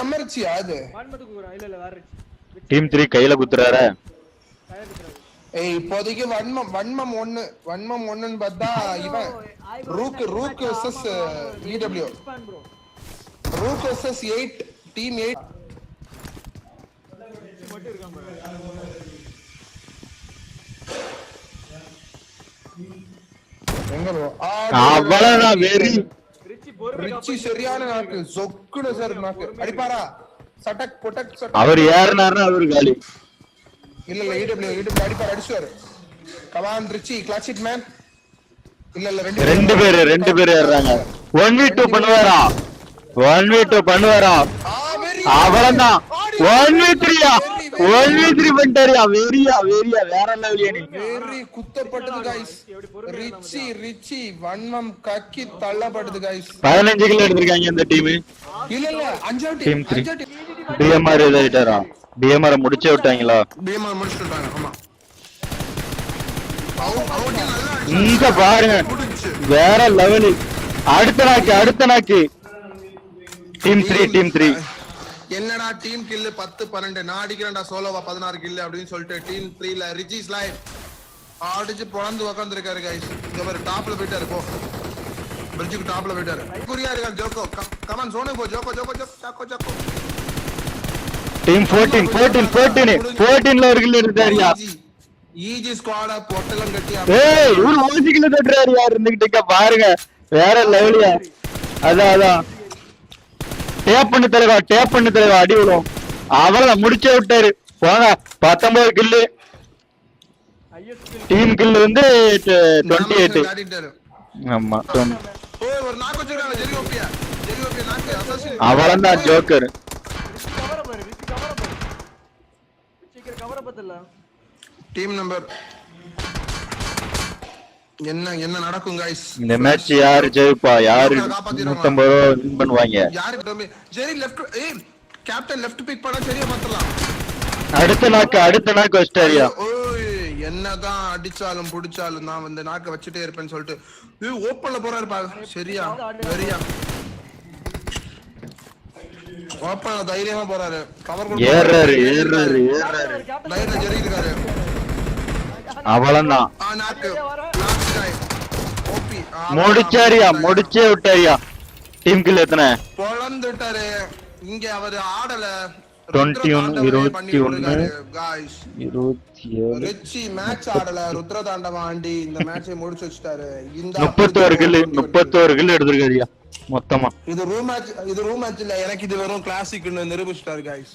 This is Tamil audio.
அமர்ச்சியா அது வான்மத்துக்கு குறா இல்ல வேற டீம் 3 கையில குத்துறாரே. ஏய் இப்போதைக்கு வன்மம் 1 ன்னு பார்த்தா இவன் rook versus EW rook versus 8 team 8 மட்டும் இருக்கான் பாரு. எங்க bro அவ்வளவுதான் வெரி ரிச்சி சரியான நாக்கு சொக்குன சார் நாக்கு அடிப்பாரா சட்டக் பொட்டக் சட்டக் அவர் ஏறனாருன்னா அவர் காலி. இல்ல EW அடிப்பார் அடிச்சாரு கமான் ரிச்சி கிளாச் இட் மேன் இல்ல ரெண்டு பேர் ஏறாங்க. 1v2 பண்ணுவாரா 1v2 பண்ணுவாரா அவ்வளவுதான் 1v3 பண்ணிட்டாரியா வெரியா வேற லெவலியா நீ வெரி குத்தப்பட்டது गाइस ரிச்சி வன்மம் கக்கி தள்ளப்பட்டது गाइस 15 கிலோ எடுத்துட்டாங்க இந்த டீம் இல்ல 5 டீம் 3 டிஎம்ஆர் இதாயிட்டாரா டிஎம்ஆர் முடிச்சே விட்டாங்களா டிஎம்ஆர் முடிச்சிட்டாங்க ஆமா இங்க பாருங்க வேற லெவல் அடுத்த நாக்கு டீம் 3 என்னடா டீம் கில் 10 12 நான் அடிக்கிறேன்டா சோலோவா 16 கில் அப்படினு சொல்லிட்டு டீம் 3 ல ரிச்சிஸ் லைவ் ஆடிச்சு பொளந்து உட்கார்ந்திருக்காரு गाइस இங்க ஒரு டாப்ல போயிட்டாரு போ பிரிட்ஜுக்கு டாப்ல போயிட்டாரு குரியா இருக்கான் ஜோக்கோ கமான் சோனே போ ஜோக்கோ டீம் 14 ல ஒரு கில் எடுத்தாரியா ஈஜி ஸ்குவாடா பொட்டலம் கட்டி ஏய் இவரு 1 கில் தட்டறாரு யார் இருந்துகிட்டே பாருங்க வேற லெவலியா அதான் டேப் பண்ணு தலைவா அடி விடும் அவள முடிச்சே விட்டாரு போங்க 19 கில்லு டீம் கில் வந்து 28 ஆமா ஓய் ஒரு நாக்கு வச்சிருக்காங்க ஜெரியோபியா நாக்கு அசாசின் அவளதான் ஜோக்கர் கவர பத்தல டீம் நம்பர் என்ன நடக்கும் गाइस இந்த மேட்ச் யார் ஜெயிப்பா யார் 150 ரூபாய் வின் பண்ணுவாங்க யாருக்கு ஜெரி லெஃப்ட் ஏய் கேப்டன் லெஃப்ட் பிக் பண்ணா சரியா மாத்தலாம் அடுத்த நாக்கு வச்சிட்டாரியா ஓய் என்னதான் அடிச்சாலும் புடிச்சாலும் நான் வந்து நாக்க வச்சிட்டே இருப்பேன்னு சொல்லிட்டு ஏய் ஓபன்ல போறாரு பா சரியா வெரியா ஓபன்ல தைரியமா போறாரு கவர் ஏறாரு லைன்ல ஜெரி இருக்காரு அவளதான் நாக்கு முடிச்சே விட்டாரியா டீம் கில் எத்தனை பொளந்துட்டாரு இங்க அவர் ஆடல 21 गाइस 27 ரிச்சி மேட்ச் ஆடல ருத்ரதாண்டவம் ஆண்டி இந்த மேட்சை முடிச்சு வச்சிட்டாரு இந்த 31 கில் எடுத்துருக்காரியா மொத்தமா இது ரூம் மேட்ச் இல்ல எனக்கு இது வெறும் கிளாசிக்னு நிரூபிச்சிட்டாரு गाइस